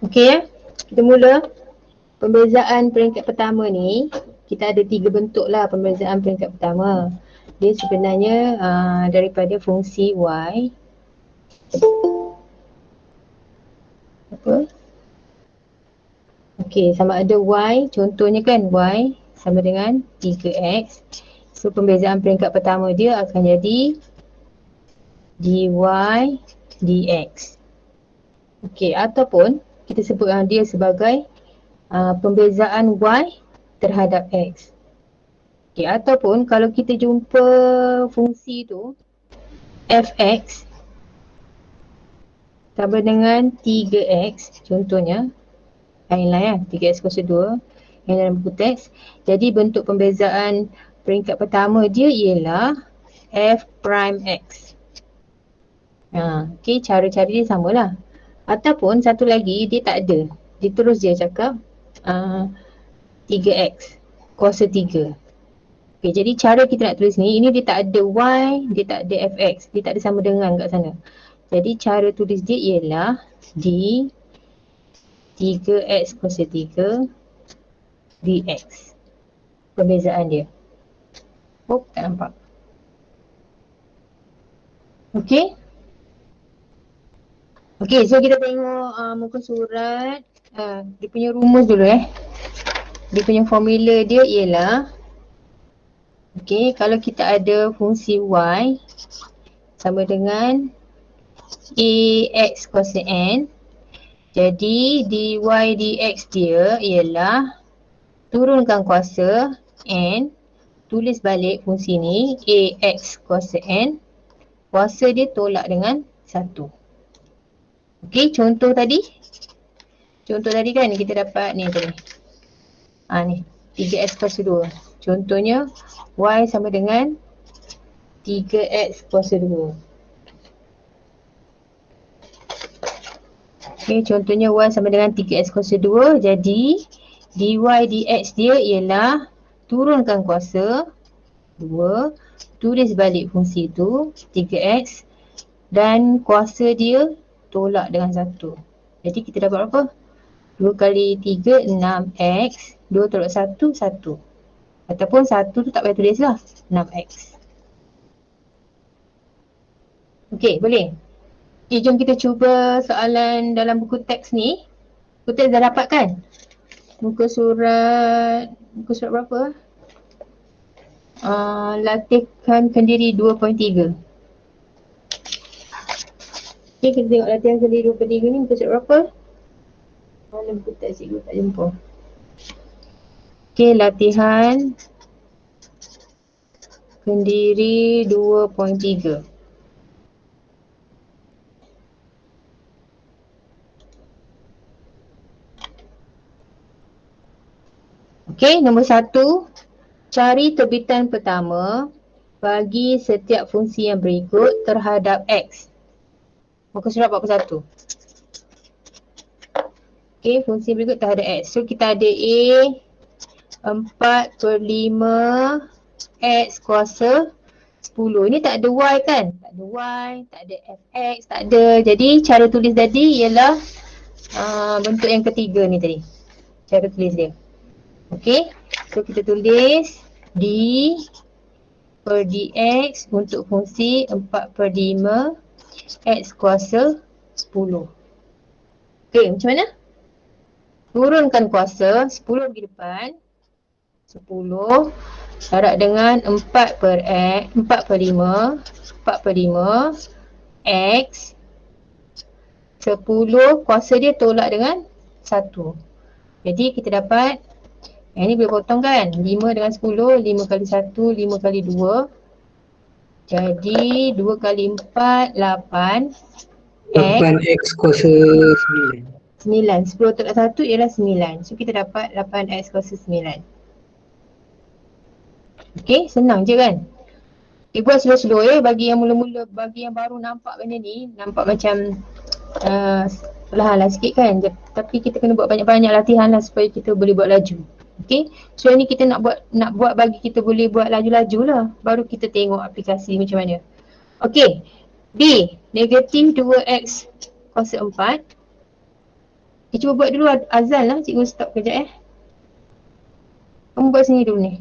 Okey ya. Kita mula. Pembezaan peringkat pertama ni, kita ada 3 bentuk lah pembezaan peringkat pertama. Dia sebenarnya daripada fungsi Y. Apa? Okey, sama ada Y, contohnya kan Y sama dengan 3X. So pembezaan peringkat pertama dia akan jadi dy dx. Okey, ataupun kita sebut dia sebagai pembezaan Y terhadap X. Okay, ataupun kalau kita jumpa fungsi tu fx sama dengan 3x, contohnya lain-lain 3x kuasa 2 yang dalam buku teks. Jadi bentuk pembezaan peringkat pertama dia ialah f prime x. Okay, cara-cara dia samalah. Ataupun satu lagi dia tak ada, dia terus dia cakap 3x kuasa 3. Okay, jadi cara kita nak tulis ni, ini dia tak ada y, dia tak ada fx, dia tak ada sama dengan kat sana. Jadi cara tulis dia ialah d 3x kuasa 3 dx. Pembezaan dia. Oh, tak nampak. Okay. Okay, so kita tengok muka surat. Dia punya rumus dulu Dia punya formula dia ialah, okay, kalau kita ada fungsi y sama dengan ax kuasa n, jadi dy dx dia ialah turunkan kuasa n, tulis balik fungsi ni ax kuasa n, kuasa dia tolak dengan 1. Okey, contoh tadi kan kita dapat ni tadi. Ni 3x kuasa 2. Contohnya y sama dengan 3x kuasa 2. Okey, contohnya y sama dengan 3x kuasa 2. Jadi dy dx dia ialah turunkan kuasa 2, tulis balik fungsi tu 3x dan kuasa dia tolak dengan 1. Jadi kita dapat apa? 2 kali 3, 6x. 2 tolak 1, 1. Ataupun 1 tu tak payah tulis lah, 6x. Okey, boleh? Okay, jom kita cuba soalan dalam buku teks ni. Buku teks dah dapat kan? Muka surat berapa? Latihan kendiri 2.3. Okay, kita tengok latihan kendiri 2.3 ni muka surat berapa? Mana buku teks cikgu tak jumpa. Okay, latihan kendiri 2.3. Okay, nombor 1. Cari terbitan pertama bagi setiap fungsi yang berikut terhadap X. Muka surat 41. Okay, fungsi berikut terhadap X. So, kita ada A 4/5 X kuasa 10. Ini tak ada Y kan? Tak ada Y, tak ada Fx, tak ada. Jadi, cara tulis tadi ialah bentuk yang ketiga ni tadi. Cara tulis dia. Okay, so kita tulis D per dx untuk fungsi 4/5 x kuasa 10. Okay, macam mana? Turunkan kuasa 10 pergi depan. 10 darab dengan 4/5 x 10 kuasa dia tolak dengan 1. Jadi kita dapat ini boleh potong kan? 5 dengan 10, 5 kali 1, 5 kali 2. Jadi 2 kali 4, 8. 8x kuasa 9. 9. 10 tolak 1 ialah 9. So kita dapat 8x kuasa 9. Okey, senang je kan? Buat slow-slow bagi yang mula-mula, bagi yang baru nampak benda ni, nampak macam perlahan lah sikit kan. Tapi kita kena buat banyak-banyak latihan lah supaya kita boleh buat laju. Okey, so ini kita nak buat bagi kita boleh buat laju-laju lah. Baru kita tengok aplikasi macam mana. Okey, B, negatif 2x kuasa 4. Cuba buat dulu azal lah, cikgu stop kejap Kamu buat sini dulu ni.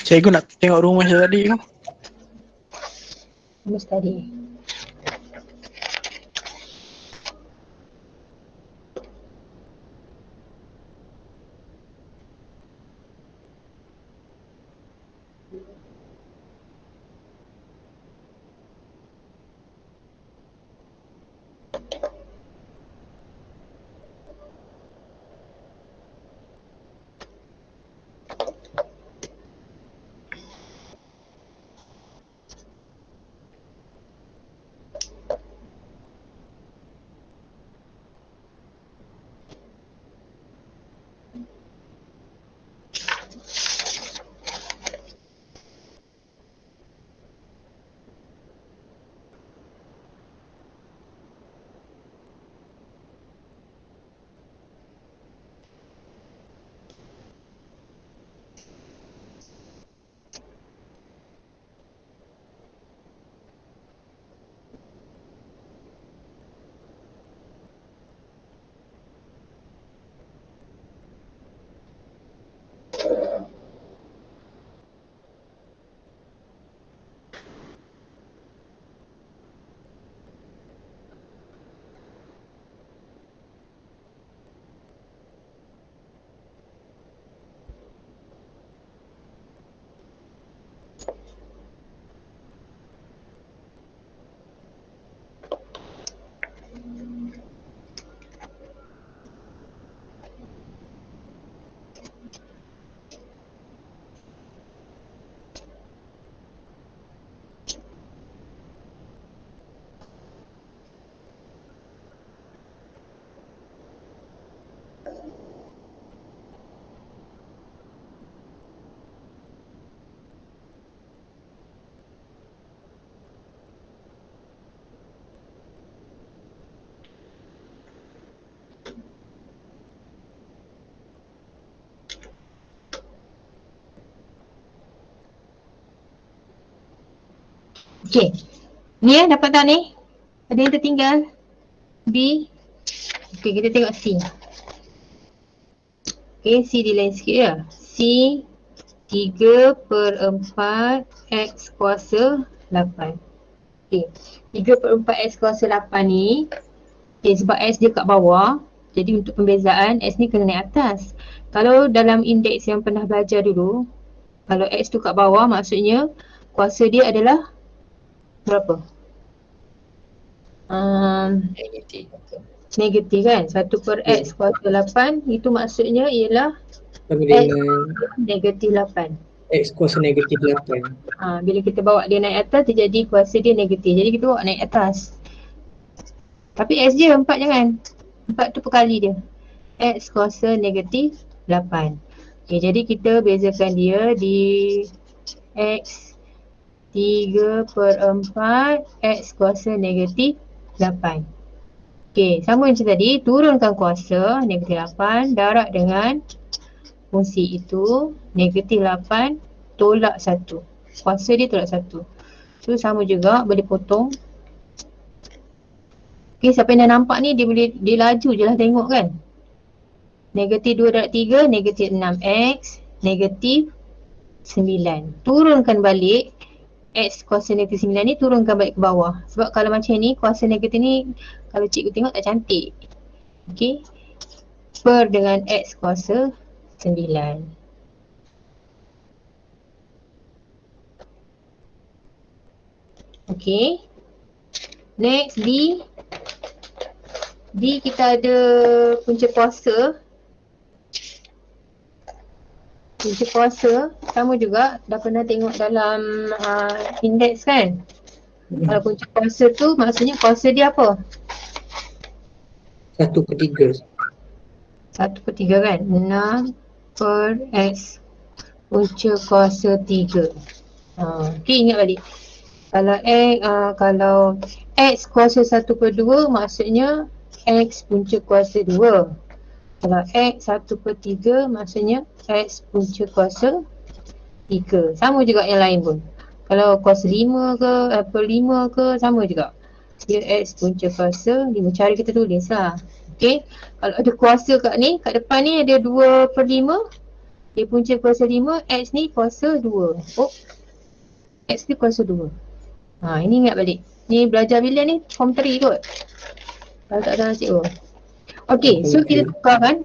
Cikgu nak tengok rumus tadi tu. Kamu study. Okay. Ni dapat tak ni? Ada yang tertinggal? B. Okay, kita tengok C. Okay, C di lain sikit ya. C 3/4 X kuasa 8. Okay, 3/4 X kuasa 8 ni, okay, sebab X dia kat bawah, jadi untuk pembezaan X ni kena naik atas. Kalau dalam indeks yang pernah belajar dulu, kalau X tu kat bawah, maksudnya kuasa dia adalah berapa? Negatif kan? 1/X kuasa 8 itu maksudnya ialah X negatif 8. X kuasa negatif 8. Bila kita bawa dia naik atas, dia jadi kuasa dia negatif. Jadi kita bawa naik atas. Tapi X je 4 jangan. 4 tu perkali dia. X kuasa negatif 8. Okay, jadi kita bezakan dia di X 3/4 X kuasa negatif 8. Okay, sama macam tadi, turunkan kuasa negatif 8, darab dengan fungsi itu, negatif 8 tolak 1. Kuasa dia tolak 1. So sama juga, boleh potong. Okay, siapa yang dah nampak ni, dia laju je lah tengok kan. Negatif 2 darab 3, negatif 6X, negatif 9. Turunkan balik X kuasa negatif 9 ni, turunkan balik ke bawah. Sebab kalau macam ni, kuasa negatif ni, kalau cikgu tengok tak cantik. Okay, per dengan X kuasa 9. Okay, next D. D kita ada punca kuasa. Punca kuasa sama juga, dah pernah tengok dalam indeks kan. Kalau punca kuasa tu maksudnya kuasa dia apa? 1/3. 1/3 kan? 6/X punca kuasa 3. Okay, ingat balik. Kalau X kuasa 1/2 maksudnya X punca kuasa 2. Kalau X 1/3 maksudnya X punca kuasa 3. Sama juga yang lain pun. Kalau kuasa 5 ke, per 5 ke, sama juga. Dia X punca kuasa 5. Cara kita tulis lah. Okay. Kalau ada kuasa kat ni, kat depan ni ada 2/5. Dia punca kuasa 5. X ni kuasa 2. Oh. X ni kuasa 2. Ini ingat balik. Ni belajar bila ni? Form 3 kot. Kalau tak salah cikgu. Okay. So kita tukarkan.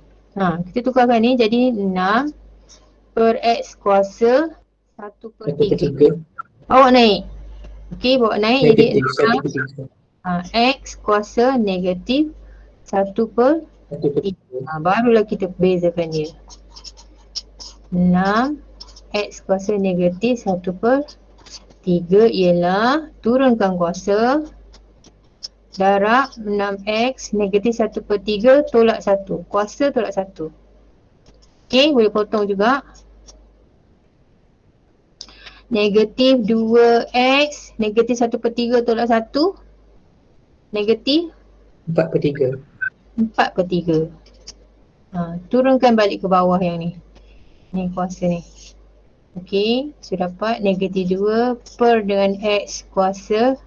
Kita tukarkan ni jadi 6 per X kuasa 1/3. Bawa naik. Okay, bawa naik jadi Negatif 1/3. X kuasa negatif 1/3. 1/3. Barulah kita bezakan dia. 6 X kuasa negatif 1/3 ialah turunkan kuasa darab 6X negatif 1/3 tolak 1. Kuasa tolak 1. Okay, boleh potong juga. Negatif 2X negatif 1/3 tolak 1. Negatif 4/3. 4/3. Turunkan balik ke bawah yang ni. Ni kuasa ni. Okey, so dapat negatif 2 per dengan X kuasa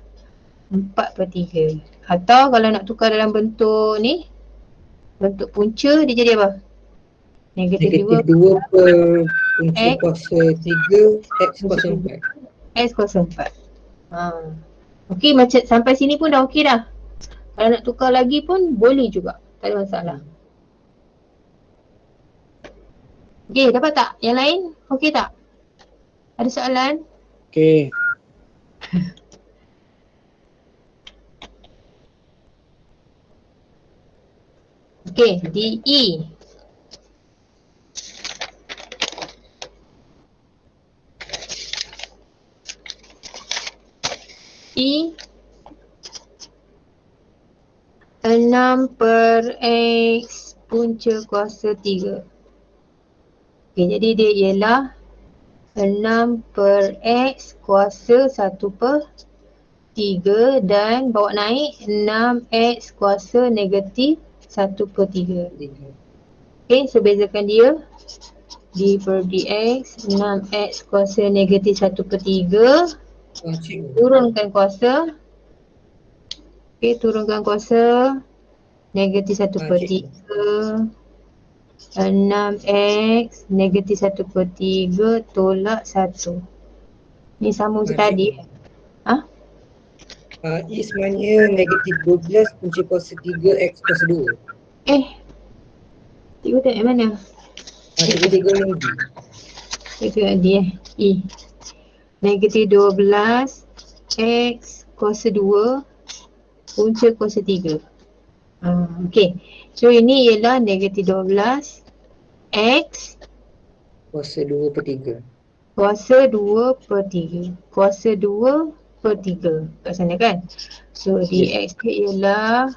4/3. Atau kalau nak tukar dalam bentuk ni, bentuk punca dia jadi apa? Negatif 2 per punca X kuasa 3 X kuasa 4. X kuasa 4. Okey, macam sampai sini pun dah okey dah. Kalau nak tukar lagi pun boleh juga. Tak ada masalah. Okey, dapat tak? Yang lain? Okey tak? Ada soalan? Okay. Okey, DE. E 6 per X punca kuasa 3. Okey, jadi dia ialah 6 per X kuasa 1/3 dan bawa naik 6X kuasa negatif 1/3. Okey, so bezakan dia. D per dx 6X kuasa negatif 1/3. Turunkan kuasa. Okey, turunkan kuasa negatif 1/3. 6X negatif 1/3 tolak 1. Ni sama macam tadi. E sebenarnya negatif 12 punca kuasa 3 X kuasa 2. Cikgu tengok yang mana? Cikgu tengok yang D. Cikgu tengok D E. Negatif 12 X kuasa 2 punca kuasa 3. Okey. So ini ialah negatif 12 X Kuasa 2/3. kuasa 2/3. Kuasa 2/3 kat sana kan? So dx dia ialah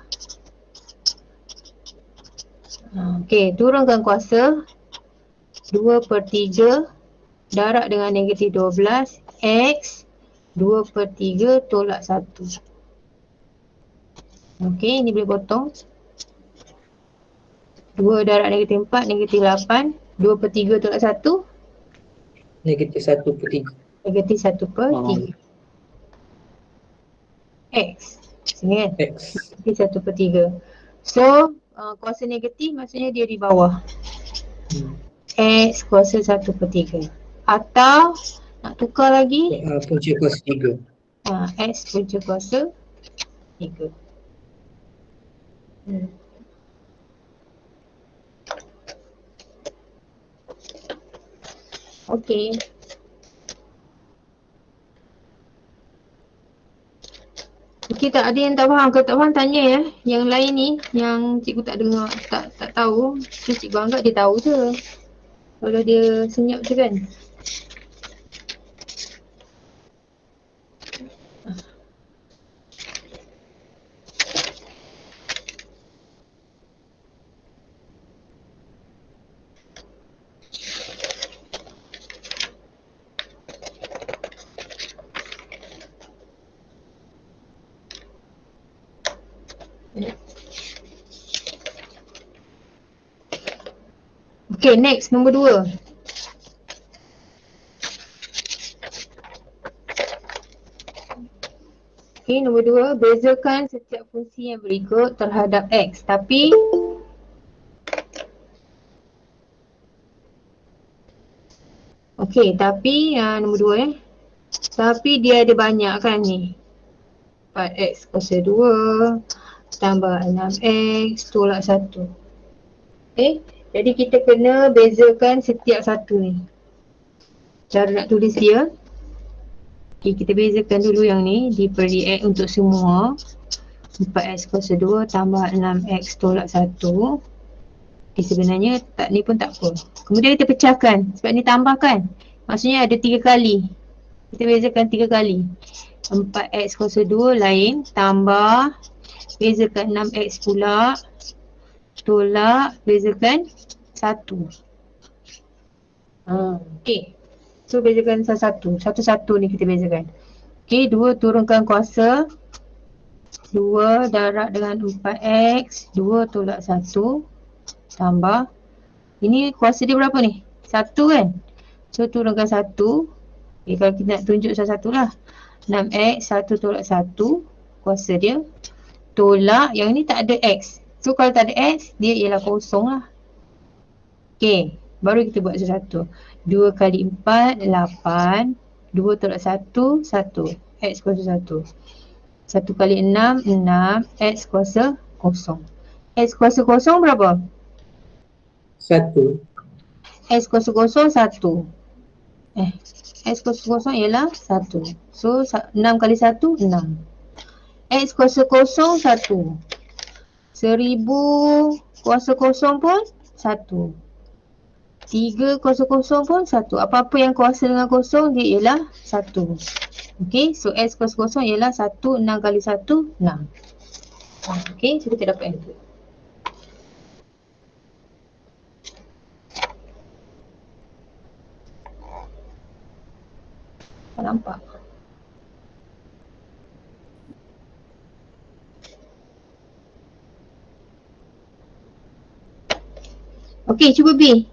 okey, turunkan kuasa 2/3 darab dengan negatif 12 X 2/3 tolak 1. Okey, ini boleh potong. 2 darab negatif 4, negatif 8. 2/3 tolak 1. Negatif 1/3. Negatif 1/3. X. Sini kan? X. Negatif 1/3. So, kuasa negatif maksudnya dia di bawah. X kuasa 1/3. Atau, nak tukar lagi. Punca kuasa 3. X punca kuasa 3. Okey. Okey, tak ada yang tak faham. Kalau tak faham tanya ya. Yang lain ni yang cikgu tak dengar, tak tahu, so cikgu anggap dia tahu je. Kalau dia senyap je kan. Okay, next, nombor 2. Okey, nombor 2, bezakan setiap fungsi yang berikut terhadap X. Tapi nombor 2 tapi dia ada banyak kan ni. 4X kuasa 2 tambah 6X tolak 1. Okey, jadi kita kena bezakan setiap satu ni. Cara nak tulis dia, okey, kita bezakan dulu yang ni d per dx untuk semua. 4x kuasa 2 tambah 6x tolak 1. Okay, sebenarnya tak ni pun tak apa. Kemudian kita pecahkan sebab ni tambahkan. Maksudnya ada 3 kali. Kita bezakan 3 kali. 4x kuasa 2 lain tambah bezakan 6x pula tolak bezakan 1. Okey. So bezakan satu-satu. Satu-satu ni kita bezakan. Okey, 2 turunkan kuasa 2 darab dengan 4x 2 tolak 1 tambah, ini kuasa dia berapa ni? 1 kan? So turunkan 1. Okay, kalau kita nak tunjuk satu-satu lah, 6x 1 tolak 1 kuasa dia tolak, yang ni tak ada x. So kalau tak ada x, dia ialah kosong lah. Okay, baru kita buat satu-satu. 2 kali 4 8, 2 tolak 1 1, x kuasa 1. 1 kali 6, 6, x kuasa kosong. X kuasa kosong berapa? 1. X kuasa kosong 1. X kuasa kosong ialah 1. So 6 kali 1, 6. X kuasa kosong 1. 1000 kuasa kosong pun 1. 3 kuasa kosong pun 1. Apa-apa yang kuasa dengan kosong dia ialah 1. Okey, so x kuasa kosong ialah 1, 6 kali 1, 6. Okey, so kita dapat answer. Tak nampak. Okey, cuba B.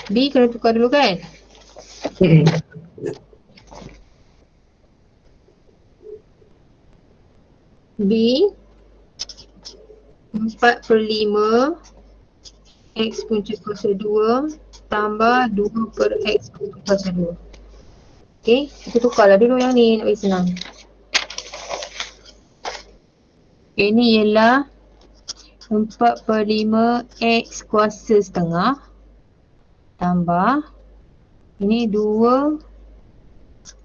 B kena tukar dulu kan? B 4/5 X punca kuasa 2 tambah 2 per X punca kuasa 2. Okey, kita tukarlah dulu yang ni nak bagi senang. Okay, ni ialah 4/5 X kuasa setengah tambah ini 2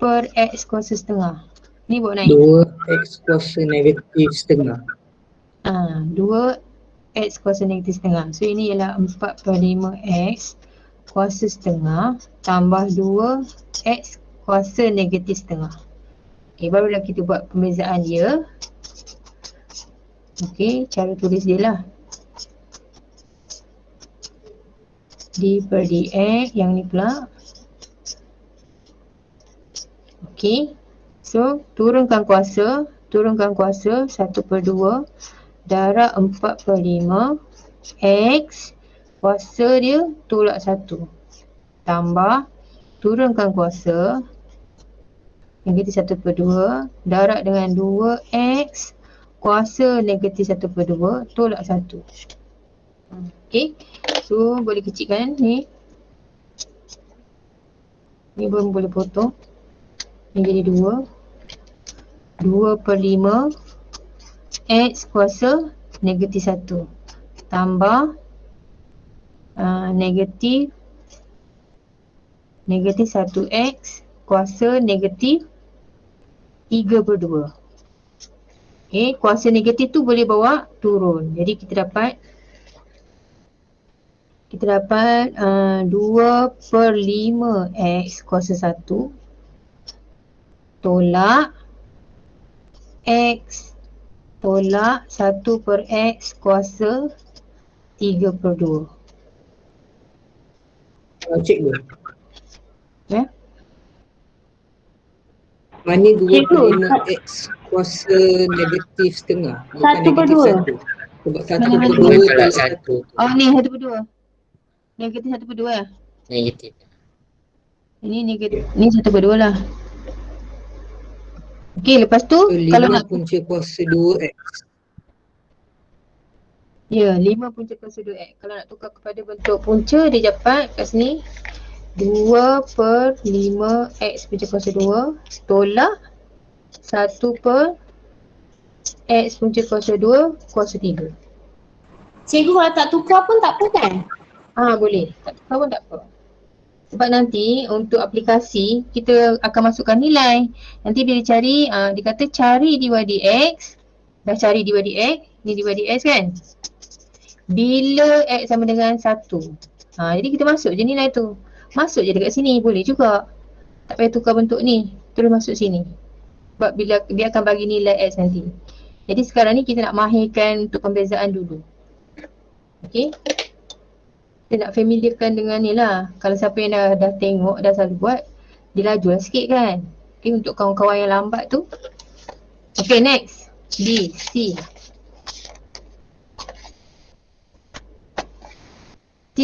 per X kuasa setengah. Ni buat naik. 2x kuasa negatif setengah. 2 X kuasa negatif setengah. So ini ialah 4/5 X kuasa setengah tambah 2 X kuasa negatif setengah. Okay, barulah kita buat pembezaan dia. Okay, cara tulis dia lah. D per dx, yang ni pula. Okay, so turunkan kuasa 1/2 darab 4/5 X kuasa dia tolak 1 tambah turunkan kuasa negatif 1/2 darab dengan 2X kuasa negatif 1/2 tolak 1. Okay, so boleh kecilkan ni. Ni pun boleh potong. Ni jadi 2. 2/5 X kuasa negatif 1 tambah negatif 1X kuasa negatif 3/2. Okay, kuasa negatif tu boleh bawa turun. Jadi kita dapat 2/5 X kuasa 1 tolak X tolak 1 per X kuasa 3/2. Cik dulu. Ya? Mana Cikgu, 2/5x kuasa negatif setengah? Bukan 1/2. negatif 1. Sebab Mana 1/2 Tolak tolak 1. satu Oh ni 1/2. Negatif 1/2 ya? negatif. Ini negatif, ni 1/2 lah. Okey, lepas tu So kalau 5 nak, punca kuasa 2X. ya, 5 punca kuasa 2x. Kalau nak tukar kepada bentuk punca, dia dapat kat sini 2/5x punca kuasa 2 tolak 1/x punca kuasa 2 kuasa 3. Cikgu kalau tak tukar pun tak apa kan? Boleh. Tak tukar pun tak apa. Sebab nanti untuk aplikasi, kita akan masukkan nilai. Nanti bila cari, dia kata cari dy dx. Dah cari dy dx. Ni dy dx kan? Bila x sama dengan 1. Jadi kita masuk je nilai tu. Masuk je dekat sini. Boleh juga. Tak payah tukar bentuk ni. Terus masuk sini. Sebab bila dia akan bagi nilai x nanti. Jadi sekarang ni kita nak mahirkan untuk pembezaan dulu. Okay. Kita nak familiarkan dengan ni lah. Kalau siapa yang dah tengok, dah selalu buat, dia laju lah sikit kan. Okay, untuk kawan-kawan yang lambat tu. Okay, next. B, C. C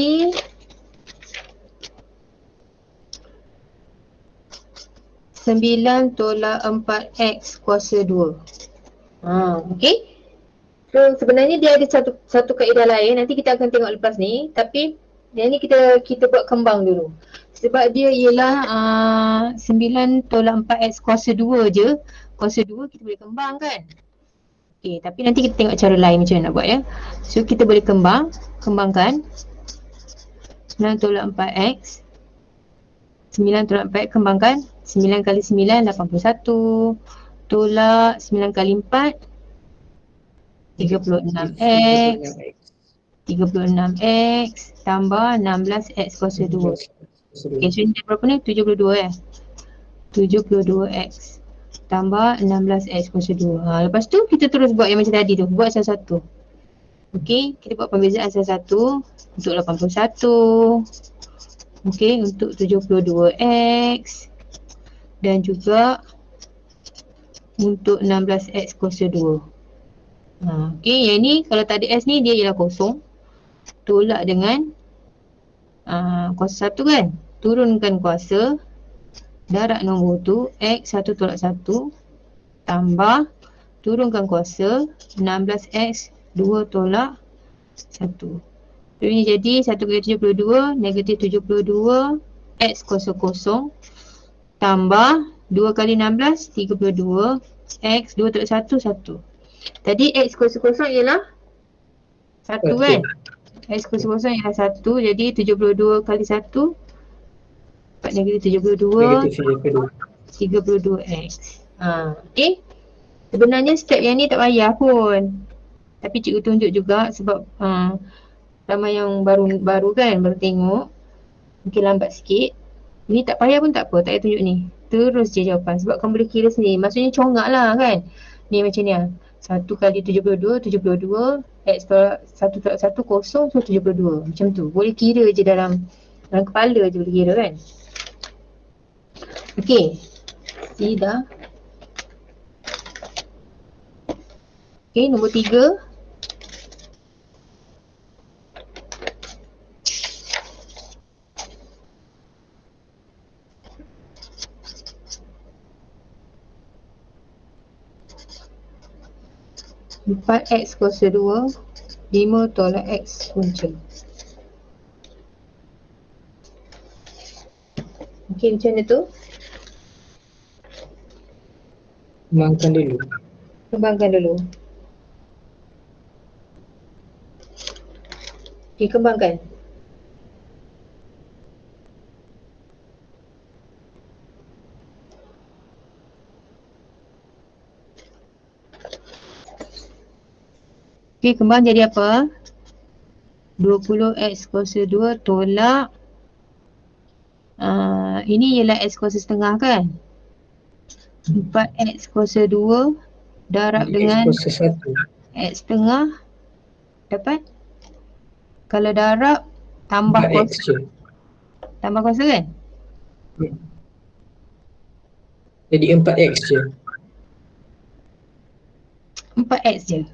9 tolak 4x kuasa 2. Okay. So sebenarnya dia ada satu kaedah lain. Nanti kita akan tengok lepas ni. Tapi yang ni kita buat kembang dulu. Sebab dia ialah 9 tolak 4x kuasa 2 je. Kuasa 2 kita boleh kembang kan. Okay, tapi nanti kita tengok cara lain macam mana nak buat ya. So kita boleh kembangkan 9 tolak 4x. 9 tolak 4x kembangkan. 9 kali 9 81. Tolak 9 kali 4 36x. 36x tambah 16x kuasa 2. Okay, so ini berapa ni? 72 72x tambah 16x kuasa 2. Lepas tu kita terus buat yang macam tadi tu. Buat satu-satu. Okay, kita buat pembezaan satu-satu. Untuk 81. Okay, untuk 72x. Dan juga untuk 16x kuasa 2. Okay, yang ni kalau tak ada x ni dia ialah kosong. Tolak dengan kuasa 1 kan. Turunkan kuasa. Darab nombor tu x 1 tolak 1 tambah turunkan kuasa 16x 2 tolak 1. So ini jadi 1 kali 72 negatif 72 x kuasa kosong tambah 2 kali 16 32 x 2 tolak 1 1. Tadi x kuasa kosong ialah 1 kan. X kuasa kosong ialah 1. Jadi 72 kali 1 dapat negatif 72 32x. Okay. Sebenarnya step yang ni tak payah pun. Tapi cikgu tunjuk juga sebab ramai yang baru kan, baru tengok. Mungkin lambat sikit. Ni tak payah pun tak apa, tak payah tunjuk ni. Terus je jawapan sebab kamu boleh kira sendiri. Maksudnya congak lah kan. Ni macam ni lah. 1 kali 72, 72. X tolak 1 tolak 1 kosong, so 72. Macam tu. Boleh kira je dalam kepala je boleh kira kan. Okay. C dah. Okay, nombor 3. Empat x kuasa 2 5 tolak x punca. Okay, macam mana tu? Kembangkan dulu. Kembangkan dulu. Okay, kembangkan. Okay, kembang jadi apa? 20x kuasa 2 tolak ini ialah x kuasa setengah kan? 4x kuasa 2 darab dengan X kuasa 1. x setengah dapat? Kalau darab tambah 4x kuasa. je. Tambah kuasa kan? Jadi 4x je. 4x je.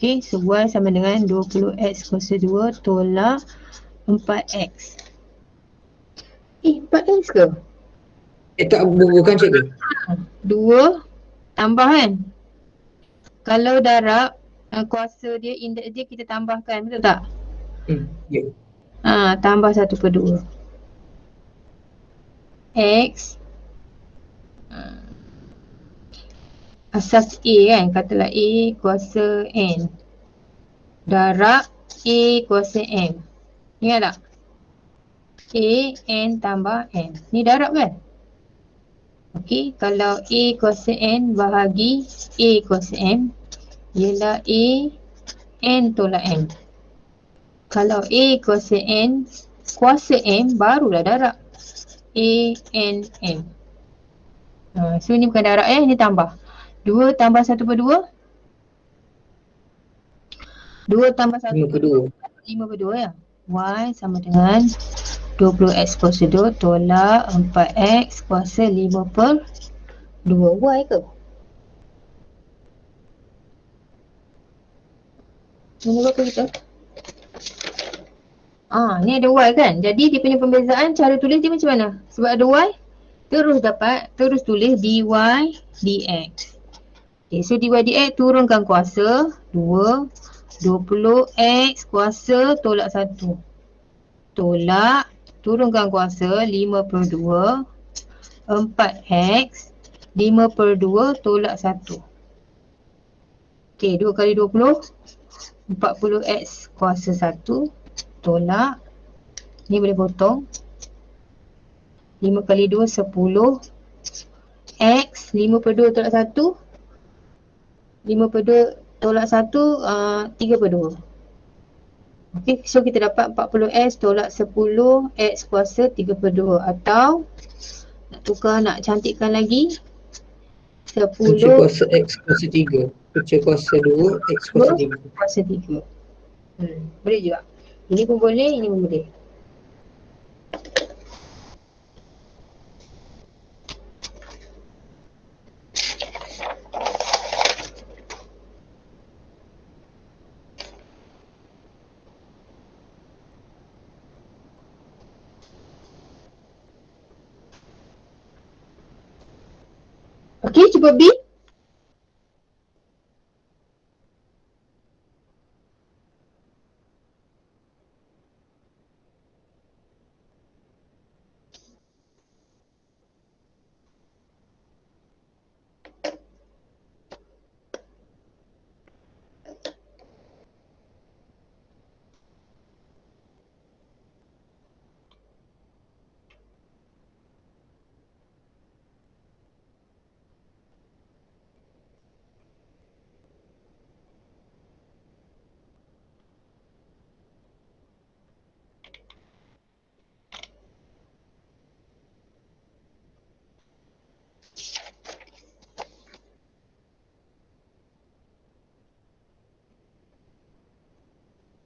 Okay, so y sama dengan 20x kuasa 2 tolak 4x. 4x ke? Tak, bukan cikgu. 2 tambah kan? Kalau darab, kuasa dia, indeks dia kita tambahkan, betul tak? Ya. Tambah 1/2 X asas A kan, katalah A kuasa N darab A kuasa M. Ingat tak? A, N tambah M. Ni darab kan? Okey, kalau A kuasa N bahagi A kuasa M ialah A N tolak M. Kalau A kuasa N kuasa M barulah darab A, N, M. So ni bukan darab ni tambah. 2 tambah 1/2 2 tambah 1/2 5/2 ya. Y sama dengan 20x kuasa 2 tolak 4x kuasa 5/2. Y ke? Mana berapa kita? Ni ada Y kan? Jadi dia punya pembezaan cara tulis dia macam mana? Sebab ada Y, terus tulis dy dx. Okay, so dy dx turunkan kuasa 2, 20x kuasa tolak 1 tolak turunkan kuasa 5/2 4x 5/2 tolak 1. Okay, 2 kali 20 40x kuasa 1 tolak, ni boleh potong, 5 kali 2 10 x 5/2 tolak 1 5/2 tolak 1 3/2. Okay, so kita dapat 40x tolak 10 x kuasa 3/2 atau nak tukar, nak cantikkan lagi 10 Punca kuasa X kuasa 3. Punca kuasa 2 X kuasa 3. kuasa 3. Boleh juga. Ini pun boleh, ini pun boleh. Okey, cuba B.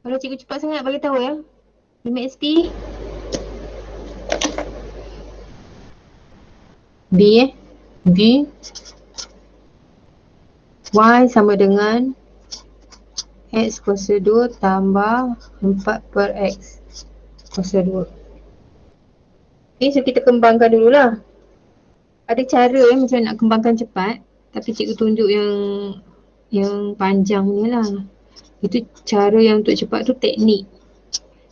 Kalau cikgu cepat sangat bagi tahu ya. 5SP. B B Y sama dengan X kuasa 2 tambah 4/X kuasa 2. Okay, so kita kembangkan dululah. Ada cara macam nak kembangkan cepat, tapi cikgu tunjuk yang panjang ni lah. Itu cara yang untuk cepat tu teknik.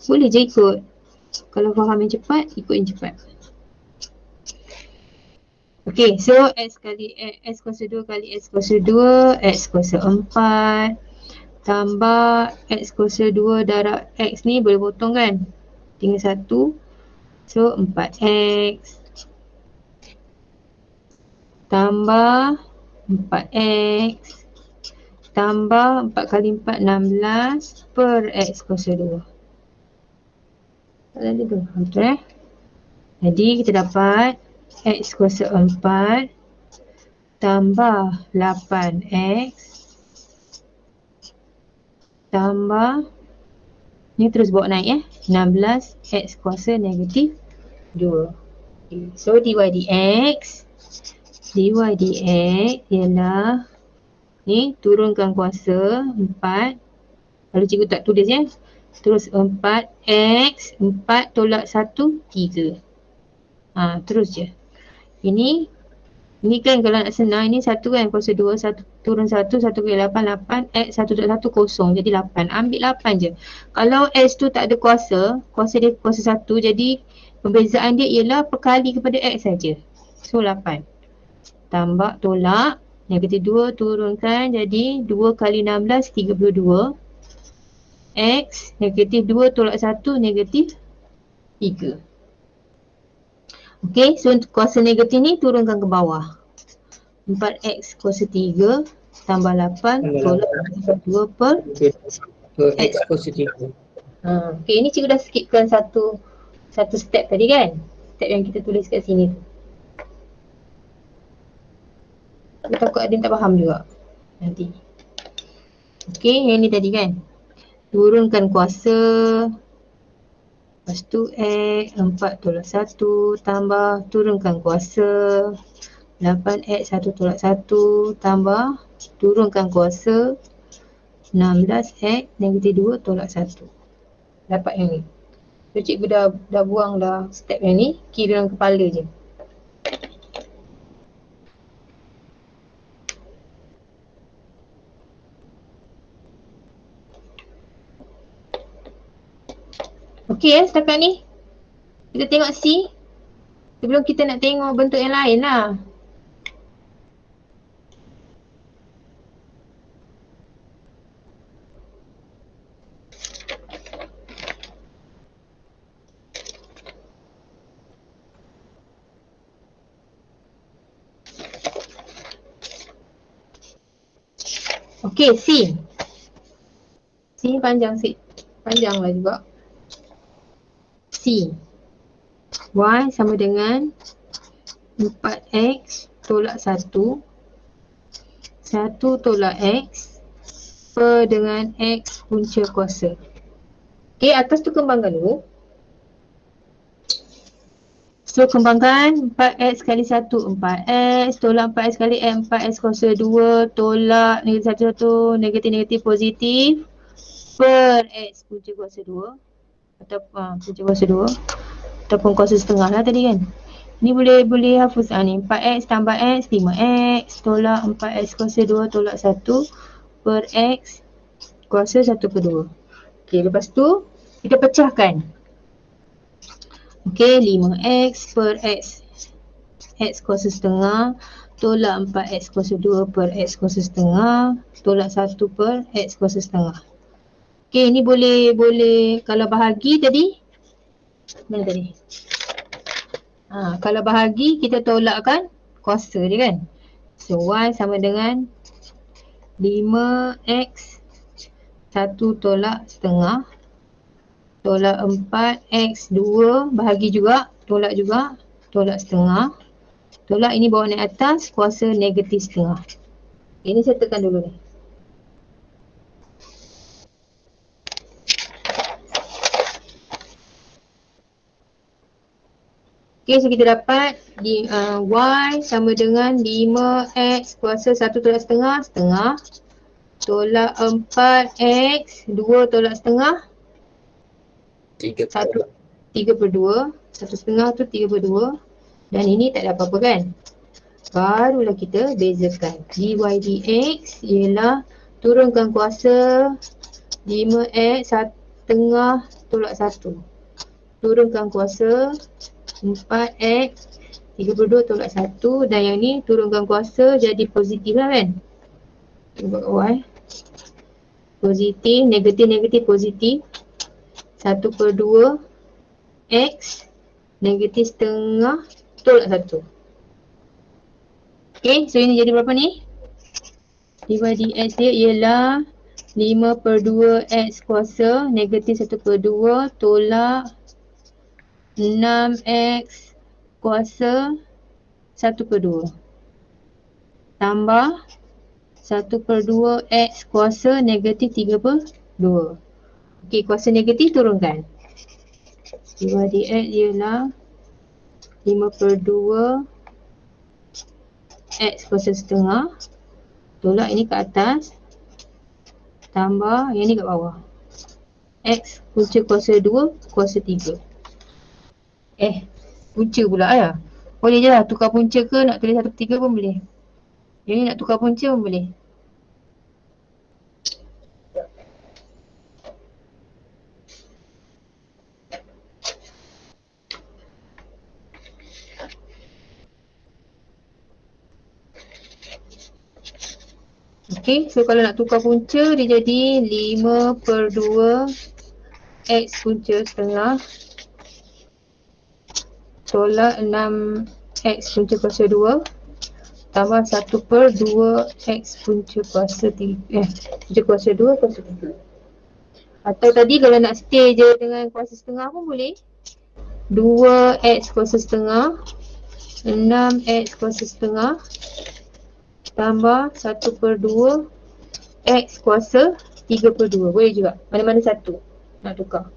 Boleh je ikut. Kalau faham yang cepat, ikut yang cepat. Okay, so X kali X kuasa 2 kali X kuasa 2, X kuasa 4 tambah X kuasa 2 darab X ni boleh potong kan? Tinggal 1. So 4X tambah 4X tambah 4 kali 4 16 per X kuasa 2. Tak tadi tu, betul Jadi kita dapat X kuasa 4 tambah 8X tambah, ni terus bawa naik 16 X kuasa negatif 2. Okay. So dy dx ialah ni turunkan kuasa 4. Kalau cikgu tak tulis terus 4x 4 tolak 1 3. Terus je. Ini kan kalau nak senang, ini 1 kan kuasa 2, 1 turun 1, 1 kali 8, 8, X 1/1 kosong, jadi 8. Ambil 8 je. Kalau X tu tak ada kuasa dia kuasa 1, jadi perbezaan dia ialah perkali kepada X saja. So 8. Tambah, tolak, negatif 2 turunkan, jadi 2 kali 16, 32. X, negatif 2 tolak 1, negatif 3. Okey, so kuasa negatif ni turunkan ke bawah. 4x kuasa 3 tambah 8 tolak 2 per X kuasa 3. Okey, ni cikgu dah skipkan satu step tadi kan. Step yang kita tulis kat sini tu. Aku takut ada yang tak faham juga nanti. Okey, yang ni tadi kan. Turunkan kuasa. Lepas tu X 4 tolak 1 tambah turunkan kuasa 8X 1 tolak 1 tambah turunkan kuasa 16X negatif 2 tolak 1. Dapat yang ni. So cikgu dah buang dah step yang ni, kira dalam kepala je. Okey setakat ni. Kita tengok C. Sebelum kita nak tengok bentuk yang lain lah. Okey, C. C panjang sikit. Panjanglah juga. C. Y sama dengan 4X tolak 1. 1 tolak X per dengan X punca kuasa. Okey, atas tu kembangkan dulu. So kembangkan 4x kali 1 4x tolak 4x kali x 4x kuasa 2 tolak negatif 1 negatif positif per x punca kuasa 2 atau punca kuasa 2 ataupun kuasa setengah lah tadi kan. Ni boleh hafaz ni 4x tambah x 5x tolak 4x kuasa 2 tolak 1 per x kuasa 1 per 2. Okey, lepas tu kita pecahkan. Okey, 5x per x kuasa setengah tolak 4x kuasa 2 per x kuasa setengah tolak 1 per x kuasa setengah. Okey, ni boleh kalau bahagi tadi mana tadi? Kalau bahagi kita tolakkan kuasa dia kan. So y sama dengan 5x 1 tolak setengah tolak 4x 2 bahagi juga tolak setengah tolak ini bawa naik atas kuasa negatif setengah. Ini saya tekan dulu ni. Okey, so kita dapat y sama dengan 5x kuasa 1 tolak setengah tolak 4x 2 tolak setengah 3 per 2 1 setengah tu 3 per 2 dan ini tak ada apa-apa kan. Barulah kita bezakan dy dx ialah turunkan kuasa 5x setengah tolak 1 turunkan kuasa 4x 3 per 2 tolak 1 dan yang ni turunkan kuasa jadi positif lah kan. Kita buat y positif negatif positif 1 per 2 x negatif setengah tolak 1. Okay, so ini jadi berapa ni? Dy dx dia ialah 5 per 2 x kuasa negatif 1 per 2 tolak 6x kuasa 1 per 2 tambah 1 per 2 x kuasa negatif 3 per 2. Okey, kuasa negatif turunkan. Dy dx ialah 5 per 2 x kuasa setengah tolak ini ke atas tambah yang ni kat bawah x punca kuasa 2 kuasa 3. punca pula ya. Boleh je lah tukar punca ke nak tulis 1/3 pun boleh. Yang ni nak tukar punca pun boleh. Okay, so kalau nak tukar punca dia jadi 5/2 X punca setengah tolak 6 X punca kuasa 2 tambah 1/2 X punca kuasa 3 punca kuasa 2 kuasa 3. Atau tadi kalau nak stay je dengan kuasa setengah pun boleh. 2X kuasa setengah 6X kuasa setengah tambah 1/2 X kuasa 3/2. Boleh juga. Mana-mana satu nak tukar.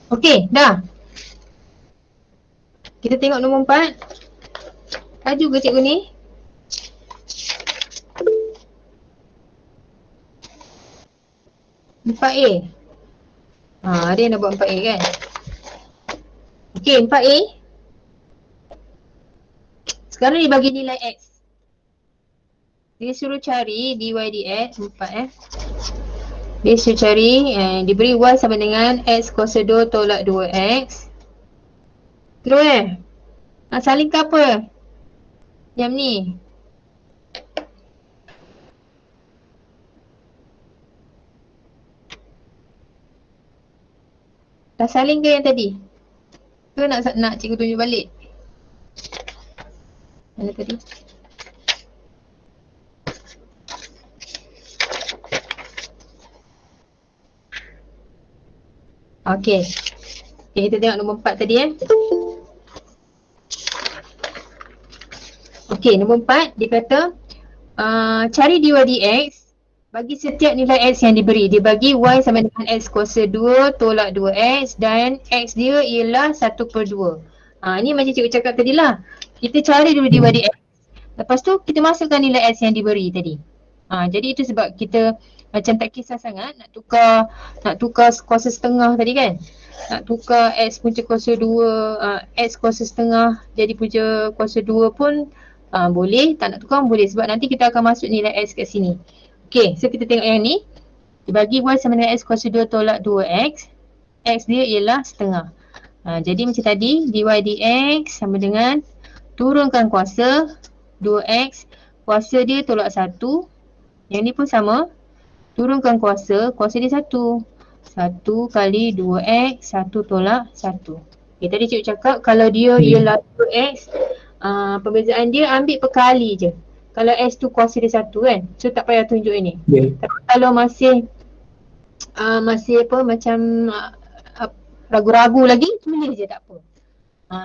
Okey, dah. Kita tengok nombor 4. Laju ke cikgu ni? Empat A. Ada yang dah buat 4A kan? Okey, 4A. Sekarang dia bagi nilai X. Dia suruh cari dy dx 4 Dia suruh cari diberi y sama dengan X kuasa 2 tolak 2X. Terus nak salin ke apa? Yang ni. Dah salin ke yang tadi? Ke nak cikgu tunjuk balik? Mana tadi? Okey. Okay, kita tengok nombor 4 tadi Okey, nombor 4 dia kata cari dy dx bagi setiap nilai x yang diberi. Dia bagi y sama dengan x kuasa 2 tolak 2x dan x dia ialah 1/2. Ni macam cikgu cakap tadi lah. Kita cari dulu dy dx. Lepas tu kita masukkan nilai x yang diberi tadi. Jadi itu sebab kita macam tak kisah sangat nak tukar kuasa setengah tadi kan. Nak tukar x punca kuasa 2, x kuasa setengah jadi punca kuasa 2 pun boleh, tak nak tukar pun boleh sebab nanti kita akan masuk nilai x kat sini. Okey, so kita tengok yang ni. Dibagi y sama dengan x kuasa 2 tolak 2x. X dia ialah setengah. Jadi macam tadi, dy dx sama dengan turunkan kuasa 2x. Kuasa dia tolak 1. Yang ni pun sama. Turunkan kuasa dia 1. 1 kali 2x, 1 tolak 1. Okay, tadi cikgu cakap kalau dia ialah 2x, perbezaan dia ambil perkali je. Kalau x tu kuasa dia 1 kan, so tak payah tunjuk ini. Tapi kalau masih apa macam ragu-ragu lagi, tulis je tak apa.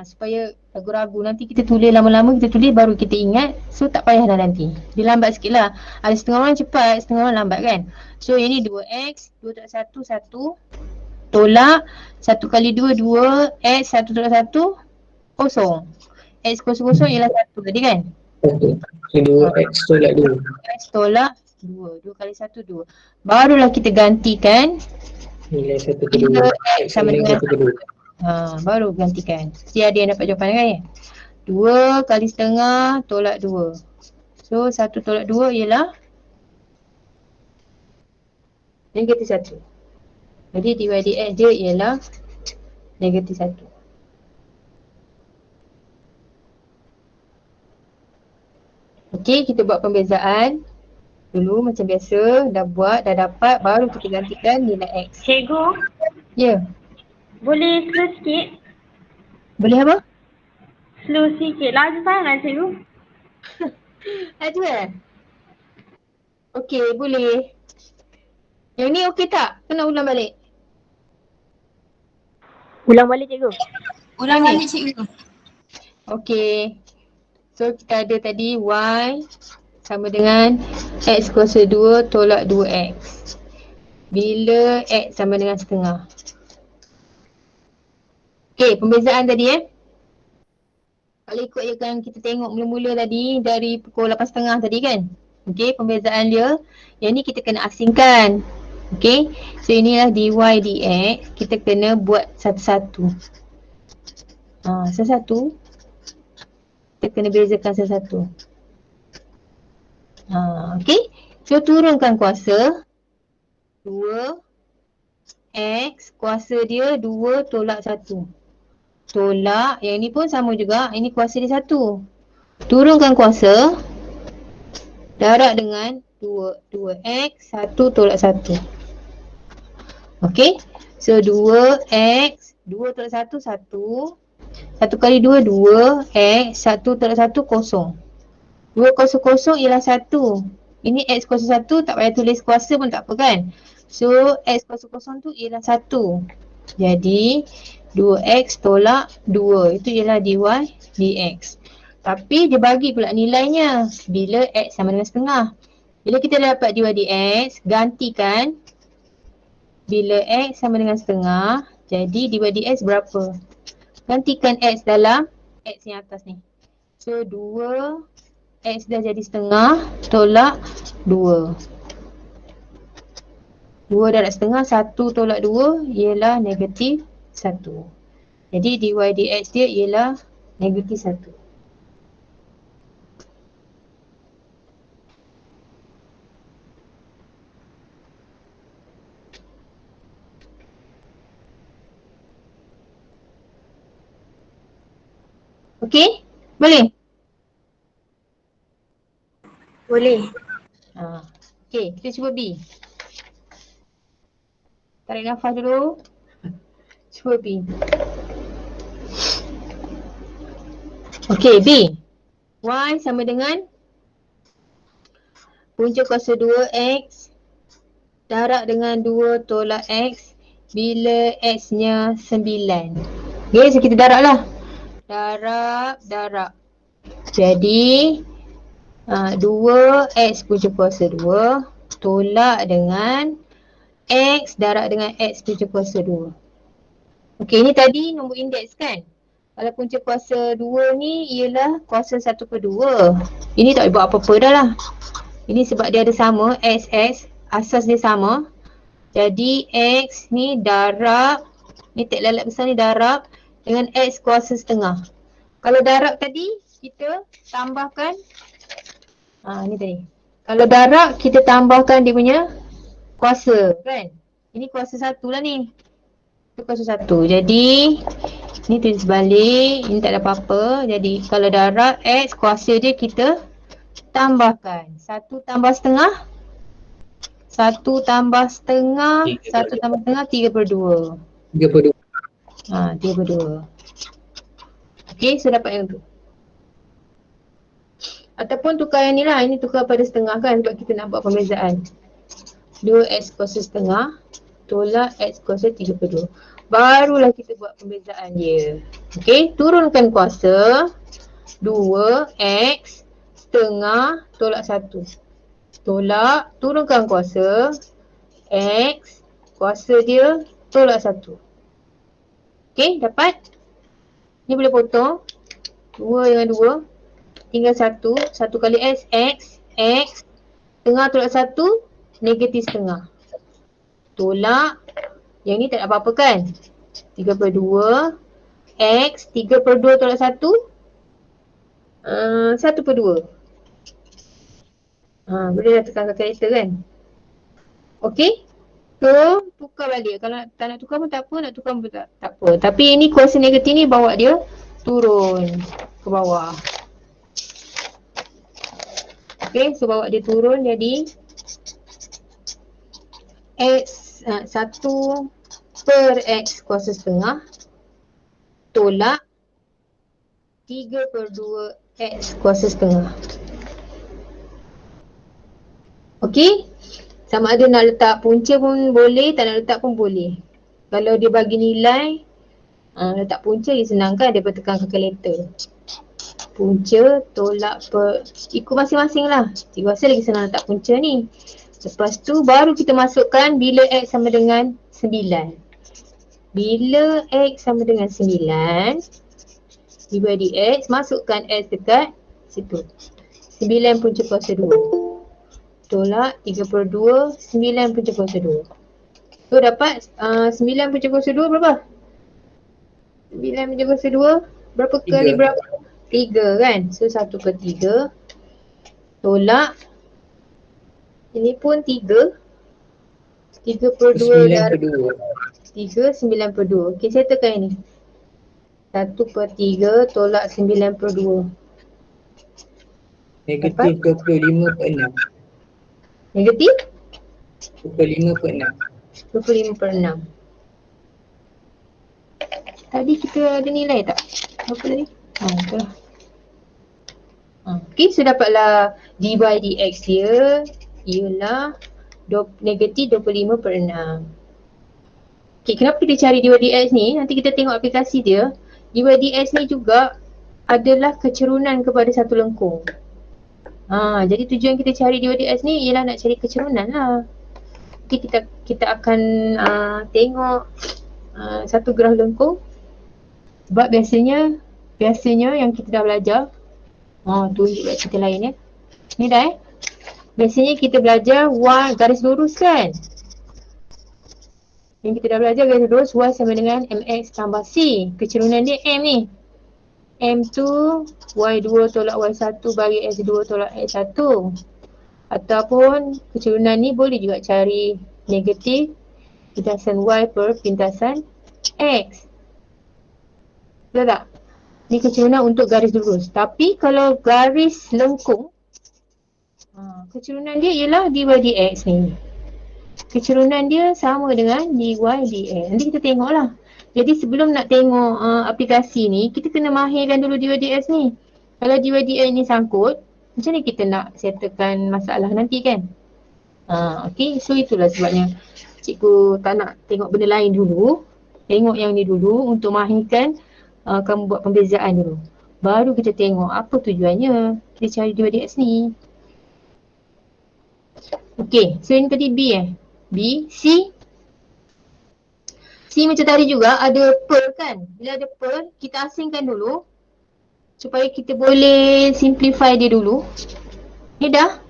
Supaya ragu-ragu, nanti kita tulis lama-lama, kita tulis baru kita ingat. So tak payahlah nanti. Dia lambat sikit lah. Ada setengah orang cepat, setengah orang lambat kan. So yang ni 2x, 2 tolak 1, 1 tolak 1 kali 2, 2 x, 1 tolak 1 kosong. X kuasa kosong ialah 1 tadi kan. 2x tolak 2. X tolak 2, 2 kali 1, 2. Barulah kita gantikan Nilai 1/2 x sama dengan 1. Baru gantikan. Mesti ada yang dapat jawapan kan ya. 2 kali setengah tolak 2. So 1 tolak 2 ialah negatif 1. Jadi dy dx dia ialah negatif 1. Okey, kita buat pembezaan. Dulu macam biasa, dah buat, dah dapat, baru kita gantikan nilai X. Cikgu, Ya, boleh slow sikit? boleh apa? Slow sikit. Laju sangat cikgu. Ada Okey, boleh. Yang ni okey tak? Kena ulang balik. Ulang balik cikgu. Ulang balik cikgu. Okey. So kita ada tadi Y sama dengan X kuasa 2 tolak 2X. Bila X sama dengan setengah. Okey, pembezaan tadi Kalau ikut yang kita tengok mula-mula tadi dari pukul 8.30 tadi kan. Okey, pembezaan dia. Yang ni kita kena asingkan. Okey, so inilah dy dx. Kita kena buat satu-satu. Satu-satu. Kita kena bezakan satu-satu. Okey, so turunkan kuasa 2 X kuasa dia 2 tolak 1. Tolak, yang ni pun sama juga. Ini kuasa dia 1. Turunkan kuasa. Darab dengan 2x 1 tolak 1. Okey. So 2x 2 tolak 1 1. 1 kali 2 2. X 1 tolak 1 kosong. 2 kosong kosong ialah 1. Ini x kuasa 1, tak payah tulis kuasa pun tak apa kan. So x kuasa kosong tu ialah 1. Jadi 2x tolak 2. Itu ialah dy dx. Tapi dia bagi pula nilainya bila x sama dengan setengah. Bila kita dapat dy dx, gantikan bila x sama dengan setengah, jadi dy dx berapa? Gantikan x dalam x yang atas ni. So 2 x dah jadi setengah tolak 2. 2 darab setengah, 1 tolak 2 ialah negatif 1. Jadi dy dx dia ialah negatif 1. Okey? Boleh? Boleh. Okey, kita cuba B. Tarik nafas dulu. Cuba B. Okey, B. Y sama dengan punca kuasa 2x darab dengan 2 tolak x bila x-nya 9. Okey, so kita darab lah. Darab. Jadi 2x punca kuasa 2 tolak dengan x darab dengan x punca kuasa 2. Okey, ni tadi nombor indeks kan? Kalau punca kuasa 2 ni ialah kuasa 1/2. Ini tak boleh buat apa-apa dah lah. Ini sebab dia ada sama, x, asas dia sama. Jadi x ni darab, ni tek lalat besar ni darab dengan x kuasa setengah. Kalau darab tadi, kita tambahkan, ni tadi. Kalau darab, kita tambahkan dia punya kuasa kan? Ini kuasa 1 lah ni. Itu kuasa 1. Jadi, ni tulis balik, ini tak ada apa-apa. Jadi, kalau darab x, kuasa dia kita tambahkan. 1 tambah setengah. 1 tambah setengah. 1 tambah setengah, 3/2. 32. 3/2. Okey, so dapat yang tu. Ataupun tukar yang ni lah. Ini tukar pada setengah kan sebab kita nak buat pembezaan. 2x kuasa setengah tolak x kuasa 3/2. Barulah kita buat pembezaan dia. Okey, turunkan kuasa 2x setengah tolak 1. Tolak, turunkan kuasa x kuasa dia tolak 1. Okey, dapat? Ni boleh potong 2 dengan 2. Tinggal 1. 1 kali x, x setengah tolak 1, negatif setengah. Tolak, yang ni tak ada apa-apa kan? 3/2 x 3/2 tolak 1, 1/2. Boleh dah tekan kalkulator kan? Okey? So, tukar balik. Kalau tak nak tukar pun tak apa, nak tukar pun tak apa. Tapi ini kuasa negatif ni bawa dia turun ke bawah. Okay, so bawa dia turun jadi X 1 per X kuasa setengah tolak 3/2 X kuasa setengah. Okay, sama ada nak letak punca pun boleh, tak nak letak pun boleh. Kalau dia bagi nilai, letak punca dia senang kan, dia tekan kalkulator. Punca tolak per, ikut masing-masing lah. Cikgu rasa lagi senang letak punca ni. Lepas tu baru kita masukkan bila X sama dengan 9. Bila X sama dengan 9, divide X, masukkan X dekat situ. 9 punca kuasa 2. Tolak 3/2, 9 punca kuasa 2. So dapat 9 punca kuasa 2 berapa? 9 punca kuasa 2 berapa kali berapa? 3 kan? So 1/3 tolak, ini pun 3. 3/2 darab 3, 9/2. Okay, saya tekan ini. 1/3 tolak 9/2. Negatif 25/6. Negatif 25/6. 25/6. Tadi kita ada nilai tak? Berapa tadi? Itulah. Okay, so dapatlah dy dx dia ialah negatif 25/6. Okay, kenapa kita cari dy dx ni? Nanti kita tengok aplikasi dia. Dy dx ni juga adalah kecerunan kepada satu lengkung. Jadi tujuan kita cari dy dx ni ialah nak cari kecerunan lah. Okay, kita akan tengok satu graf lengkung. Sebab biasanya yang kita dah belajar, tunjuk kat cerita lain ya. Ni dah biasanya kita belajar Y garis lurus kan. Yang kita dah belajar garis lurus, Y sama dengan MX tambah C. Kecerunan dia M ni. M2 Y2 tolak Y1 bagi X2 tolak X1. Ataupun kecerunan ni boleh juga cari negatif pintasan Y per pintasan X. Betul tak? Ni kecerunan untuk garis lurus. Tapi kalau garis lengkung, kecerunan dia ialah dy dx ni. Kecerunan dia sama dengan dy dx. Nanti kita tengoklah. Jadi sebelum nak tengok aplikasi ni, kita kena mahirkan dulu dy dx ni. Kalau dy dx ni sangkut, macam ni kita nak settlekan masalah nanti kan? Okay, so itulah sebabnya cikgu tak nak tengok benda lain dulu. Tengok yang ni dulu untuk mahirkan kamu buat pembezaan dulu. Baru kita tengok apa tujuannya kita cari dy dx ni. Okay, so ini tadi B B, C. C macam tadi juga ada per kan. Bila ada per, kita asingkan dulu supaya kita boleh simplify dia dulu. Ni dah.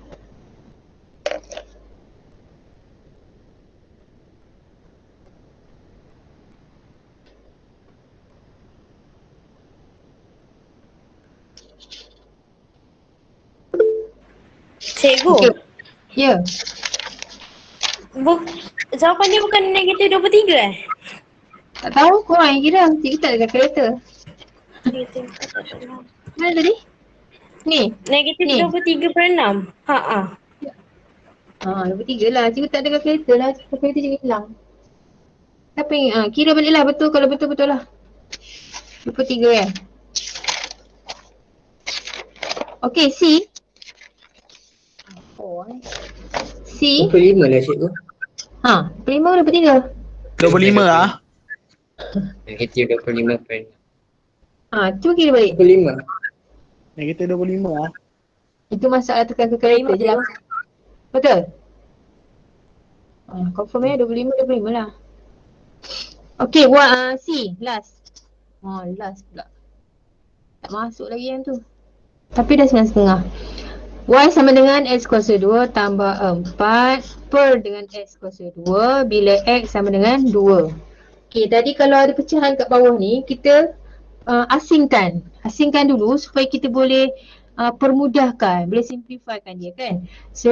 Cikgu, Ya. Jawapan dia bukan negatif 23 Tak tahu korang yang kira. Cikgu tak ada kalkulator. Mana tadi? Ni. Negatif Ni. 23/6. 23 lah. Cikgu tak ada kalkulator lah. Kalkulator cikgu hilang. Siapa yang kira balik lah betul kalau betul-betul lah. 23 kan? Okay, C. C. 25 lah cikgu. 25 ke 23? 25 lah. Negatif 25/6. Cuba kira balik. 25. Negatif 25 lah. Itu masalah tekan kalkulator je lah. Betul? Confirm ya 25 lah. Okay, buat C. Last. Last pula. Tak masuk lagi yang tu. Tapi dah 9,5. Y sama dengan X kuasa 2 tambah 4 per dengan X kuasa 2 bila X sama dengan 2. Okay, tadi kalau ada pecahan kat bawah ni, kita asingkan. Asingkan dulu supaya kita boleh permudahkan, boleh simplifykan dia kan. So,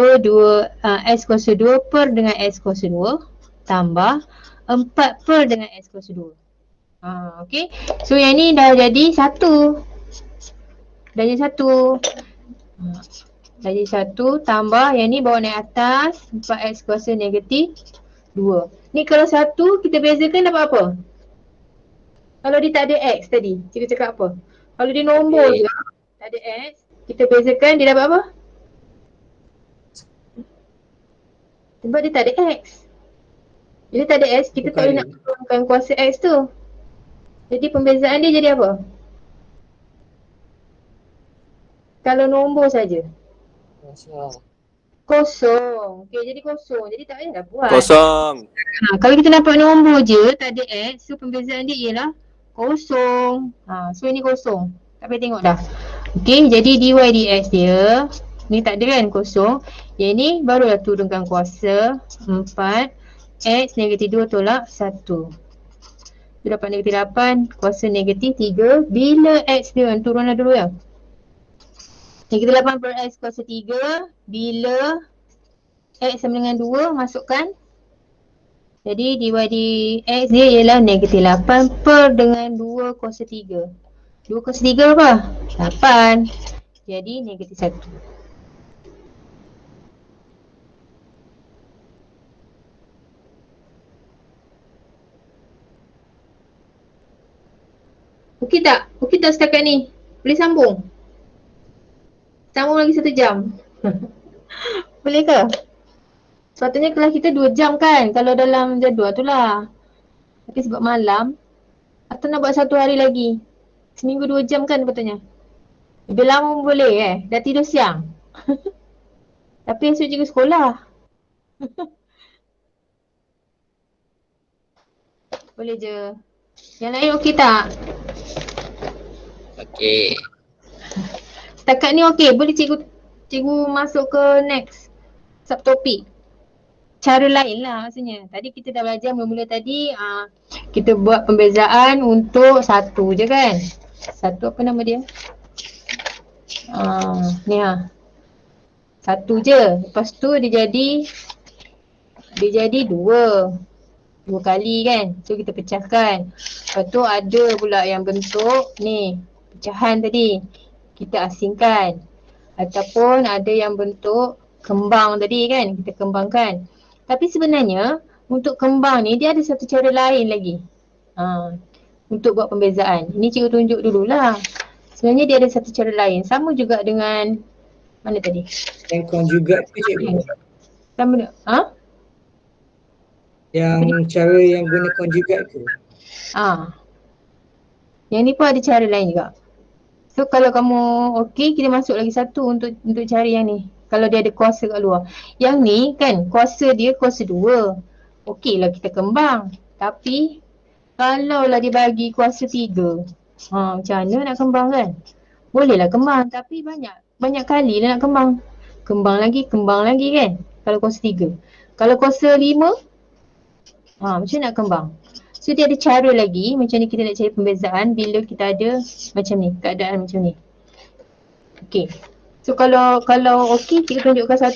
X kuasa 2 per dengan X kuasa 2 tambah 4 per dengan X kuasa 2. Okay, so yang ni dah jadi 1. Dah jadi 1. Jadi 1 tambah yang ni bawa naik atas 4x kuasa negatif 2. Ni kalau 1 kita bezakan dapat apa? Kalau dia tak ada x tadi, kita cakap apa? Kalau dia nombor je, tak ada x, kita bezakan dia dapat apa? Sebab dia tak ada x. Bila tak ada x, kita tak boleh nak turunkan kuasa x tu. Jadi pembezaan dia jadi apa? Kalau nombor saja. Kosong. Okey, jadi kosong. Jadi tak payah dah buat. Kosong. Kalau kita nampak nombor je, tak ada x, so pembezaan dia ialah kosong. So ini kosong. Tak payah tengok dah. Okey, jadi dy dx dia, ni tak ada kan kosong. Yang ni barulah turunkan kuasa 4 x negatif 2 tolak 1. Dia dapat negatif 8, kuasa negatif 3. Bila x dia, turunlah dulu ya. Negatif 8 per x kuasa 3. Bila x sama dengan 2, masukkan. Jadi dy dx dia ialah negatif 8 per dengan 2 kuasa 3. 2 kuasa 3 apa? 8. Jadi negatif 1. Okey tak? Okey tak setakat ni? Boleh sambung? Sambung lagi 1 jam. Boleh ke? Sepatutnya kelas kita 2 jam kan kalau dalam jadual tu lah. Tapi sebab malam, atau nak buat 1 hari lagi. Seminggu 2 jam kan patutnya. Lebih lama pun boleh dah tidur siang. Tapi esok juga sekolah. Boleh je. Yang lain okey tak? Okey. Setakat ni okey, boleh cikgu masuk ke next subtopik. Cara lain lah maksudnya. Tadi kita dah belajar mula-mula tadi kita buat pembezaan untuk 1 je kan. 1 apa nama dia? Ni 1 je. Lepas tu dia jadi 2 kali kan. So kita pecahkan. Lepas tu ada pula yang bentuk ni, pecahan tadi. Kita asingkan. Ataupun ada yang bentuk kembang tadi kan. Kita kembangkan. Tapi sebenarnya untuk kembang ni dia ada satu cara lain lagi. Untuk buat pembezaan. Ini cikgu tunjuk dululah. Sebenarnya dia ada satu cara lain. Sama juga dengan mana tadi? Yang conjugate tu cikgu. Sama Yang cara yang guna conjugate tu. Yang ni pun ada cara lain juga. So kalau kamu okey, kita masuk lagi 1 untuk cari yang ni. Kalau dia ada kuasa kat luar. Yang ni kan kuasa dia kuasa 2. Okey lah kita kembang. Tapi kalau lah dia bagi kuasa 3. Macam mana nak kembang kan? Bolehlah kembang tapi banyak kali lah nak kembang. Kembang lagi kan? Kalau kuasa 3. Kalau kuasa 5, macam mana nak kembang? So dia ada cara lagi macam ni kita nak cari pembezaan bila kita ada macam ni, keadaan macam ni. Okey. So kalau okey kita tunjukkan 1.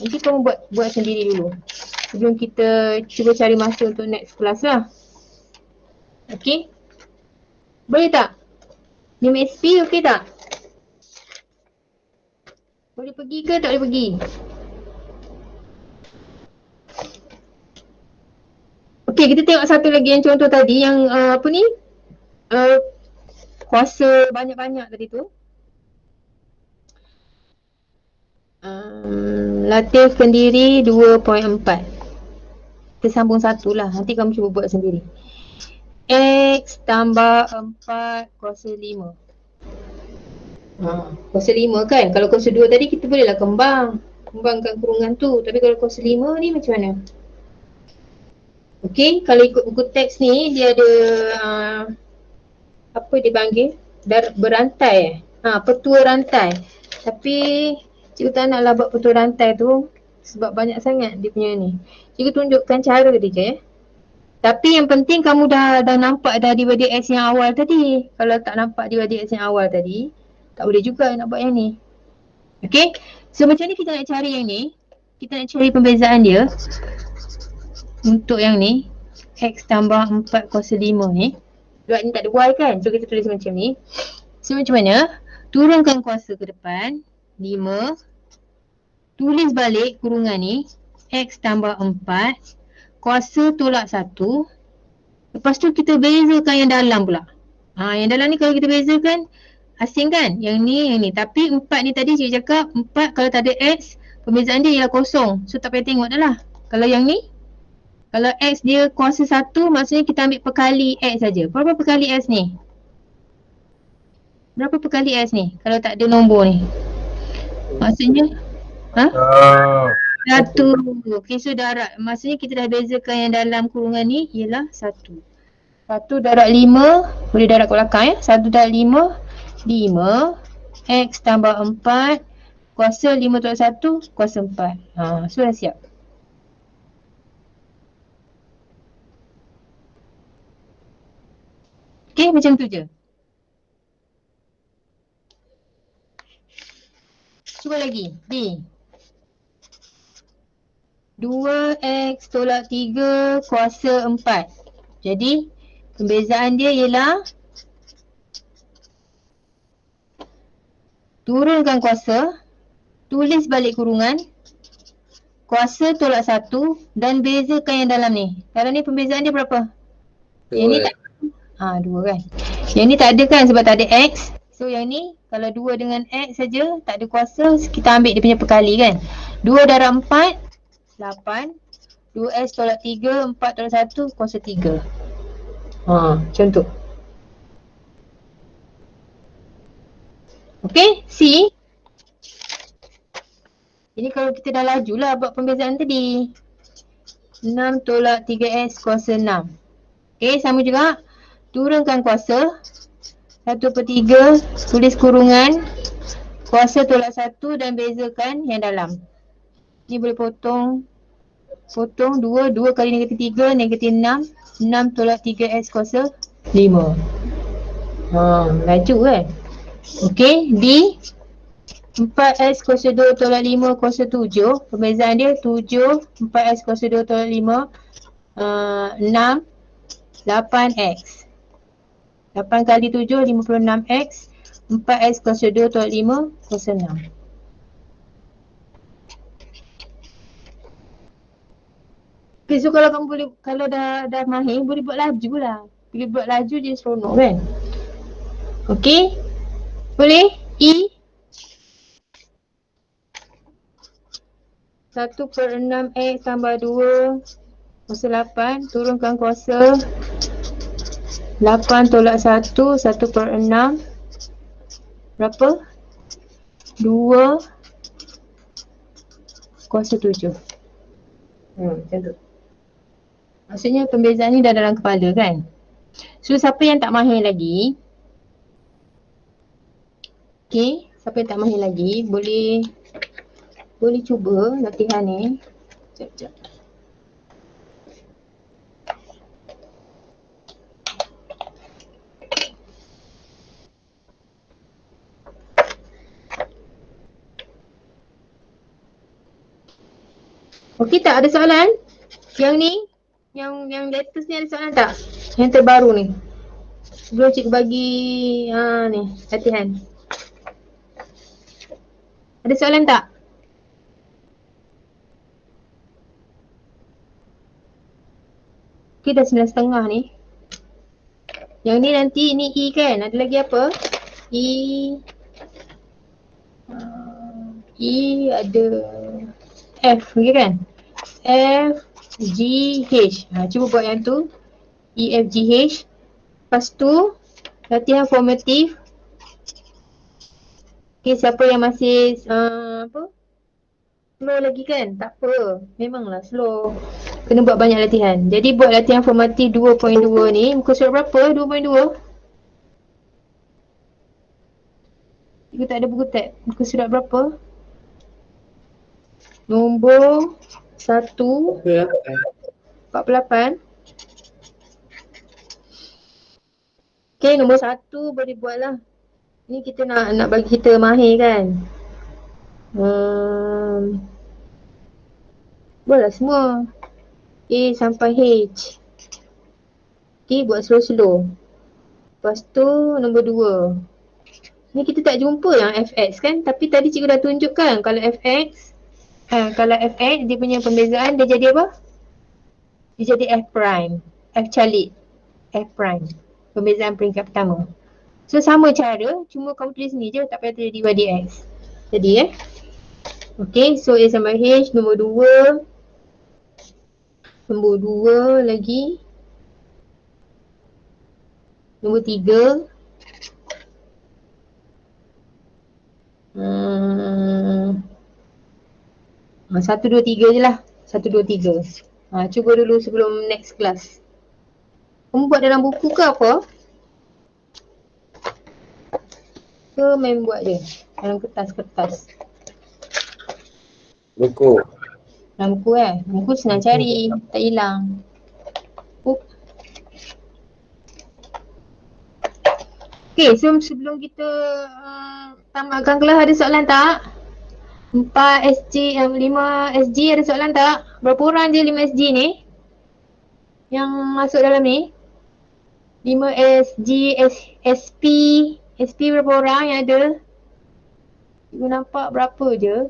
Nanti kamu buat sendiri dulu. Sebelum kita cuba cari masa untuk next class lah. Okey. Boleh tak? 5 SP okey tak? Boleh pergi ke tak boleh pergi? Okey, kita tengok satu lagi yang contoh tadi yang kuasa banyak-banyak tadi tu. Latifkan diri 2.4. Kita sambung 1 lah. Nanti kamu cuba buat sendiri. X tambah 4 kuasa 5. Kuasa 5 kan. Kalau kuasa 2 tadi kita bolehlah kembangkan kurungan tu. Tapi kalau kuasa 5 ni macam mana? Okey, kalau ikut buku teks ni dia ada apa dia panggil? Berantai petua rantai. Tapi cikgu tak naklah buat petua rantai tu sebab banyak sangat dia punya ni. Cikgu tunjukkan cara dia je. Tapi yang penting kamu dah nampak dah daripada X yang awal tadi. Kalau tak nampak daripada X yang awal tadi, tak boleh juga nak buat yang ni. Okey, so macam ni kita nak cari yang ni. Kita nak cari pembezaan dia. Untuk yang ni, X tambah 4 kuasa 5 ni. Sebab ni tak ada Y kan, so kita tulis macam ni. So macam mana? Turunkan kuasa ke depan. 5. Tulis balik kurungan ni. X tambah 4. Kuasa tolak 1. Lepas tu kita bezakan yang dalam pula. Yang dalam ni kalau kita bezakan, asing kan? Yang ni. Tapi 4 ni tadi cikgu cakap, 4 kalau tak ada X, perbezaan dia ialah kosong. So tak payah tengok dah lah. Kalau yang ni, kalau X dia kuasa 1, maksudnya kita ambil perkali X saja. Berapa perkali X ni? Berapa perkali X ni? Kalau tak ada nombor ni. Maksudnya, satu. Okay, so darab. Maksudnya kita dah bezakan yang dalam kurungan ni ialah 1. 1 darab 5. Boleh darab ke belakang ya. 1 darab 5. 5. X tambah 4. Kuasa 5 tolak 1. Kuasa 4. So dah siap. Okay, macam tu je. Cuba lagi. B. 2x tolak 3 kuasa 4. Jadi, pembezaan dia ialah turunkan kuasa, tulis balik kurungan, kuasa tolak 1 dan bezakan yang dalam ni. Dalam ni pembezaan dia berapa? Yang ni tak 2 kan. Yang ni tak ada kan sebab tak ada X. So yang ni kalau 2 dengan X saja tak ada kuasa, kita ambil dia punya perkali kan. 2 darab 4, 8. 2x tolak 3, 4 tolak 1, kuasa 3. Macam tu. Okay, C. Ini kalau kita dah laju lah buat pembezaan tadi. 6 tolak 3x kuasa 6. Okay, sama juga. Turunkan kuasa. 1/3, tulis kurungan. Kuasa tolak 1 dan bezakan yang dalam. Ni boleh potong. Potong 2 kali negatif 3, negatif 6. 6 tolak 3x kuasa 5. Laju kan? Okay, D. 4x kuasa 2 tolak 5 kuasa 7. Perbezaan dia 7, 4x kuasa 2 tolak 5, 6, 8x. 8 kali 7, 56x. 4x kuasa 2 tolak 5 kuasa 6. Okay, so kalau kamu boleh, kalau dah mahir, boleh buat laju lah. Boleh buat laju je seronok kan? Okay? Boleh? E. 1/6x tambah 2 kuasa 8. Turunkan kuasa. 8 tolak 1, 1/6. Berapa? 2 kuasa 7. Macam tu. Maksudnya pembezaan ni dah dalam kepala kan? So siapa yang tak mahir lagi? Okay, siapa yang tak mahir lagi boleh cuba latihan ni. Sekejap. Okey tak? Ada soalan? Yang ni? Yang latest ni ada soalan tak? Yang terbaru ni. Sebelum cikgu bagi ni latihan. Ada soalan tak? Okey dah 9.30 ni. Yang ni nanti ni E kan? Ada lagi apa? E ada F lagi kan? F, G, H. Cuba buat yang tu. E, F, G, H. Lepas tu latihan formatif. Okay, siapa yang masih slow lagi kan? Tak apa. Memanglah slow. Kena buat banyak latihan. Jadi buat latihan formatif 2.2 ni. Muka surat berapa? 2.2? Cikgu tak ada buku tab. Muka surat berapa? Nombor 148. Okay, nombor 1 boleh buat lah. Ni kita nak bagi kita mahir kan. Buatlah semua. A sampai H. Okay, buat slow-slow. Lepas tu nombor 2. Ni kita tak jumpa yang fx kan, tapi tadi cikgu dah tunjukkan kalau fx dia punya pembezaan dia jadi apa? Dia jadi f prime, f calik, f prime. Pembezaan peringkat pertama. So sama cara, cuma kamu tulis ni je, tak payah tulis dy dx. Jadi okay, so A sama H nombor 2. Nombor 2 lagi. Nombor 3. 1, 2, 3 je lah. 1, 2, 3. Cuba dulu sebelum next class. Kamu buat dalam buku ke apa? Ke main buat je? Dalam kertas-kertas. Buku. Dalam buku buku senang cari. Tak hilang. Okay, so sebelum kita tamatkan kelas, ada soalan tak? 4 SG, 5 SG ada soalan tak? Berapa orang je 5 SG ni? Yang masuk dalam ni? 5 SG, SP. SP berapa orang yang ada? Cikgu nampak berapa je?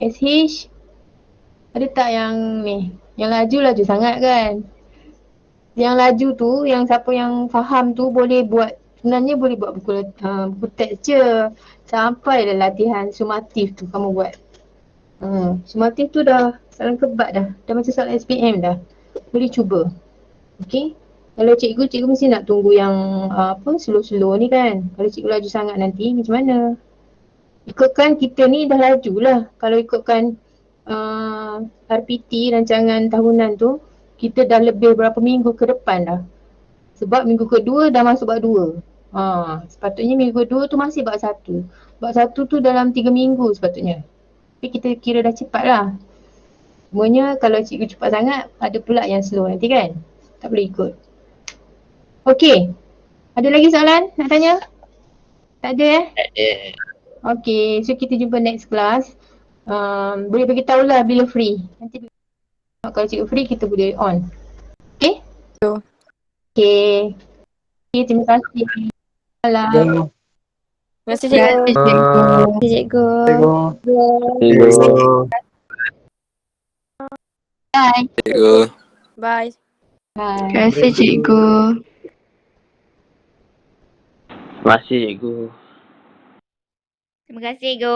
SH. Ada tak yang ni? Yang laju-laju sangat kan? Yang laju tu, yang siapa yang faham tu boleh buat. Sebenarnya boleh buat buku teks je. Sampai dah latihan sumatif tu kamu buat. Sumatif tu dah soalan kebat dah. Dah macam soalan SPM dah. Boleh cuba. Okay. Kalau cikgu mesti nak tunggu yang slow-slow ni kan. Kalau cikgu laju sangat nanti macam mana? Ikutkan kita ni dah laju lah. Kalau ikutkan RPT rancangan tahunan tu, kita dah lebih berapa minggu ke depan dah. Sebab minggu kedua dah masuk bab 2. Sepatutnya minggu kedua tu masih bab 1. Bab 1 tu dalam 3 minggu sepatutnya. Tapi kita kira dah cepat lah. Semuanya kalau cikgu cepat sangat, ada pula yang slow nanti kan. Tak boleh ikut. Okay. Ada lagi soalan nak tanya? Tak ada Tak ada. Okay, so kita jumpa next class. Boleh beritahu lah bila free. Nanti kalau cikgu free, kita boleh on. Okay? Okay. Okay, terima kasih. Salam. Terima kasih cikgu. Terima kasih cikgu. Cikgu. Bye. Cikgu. Bye. Bye. Terima kasih cikgu. Terima kasih cikgu. Terima kasih cikgu.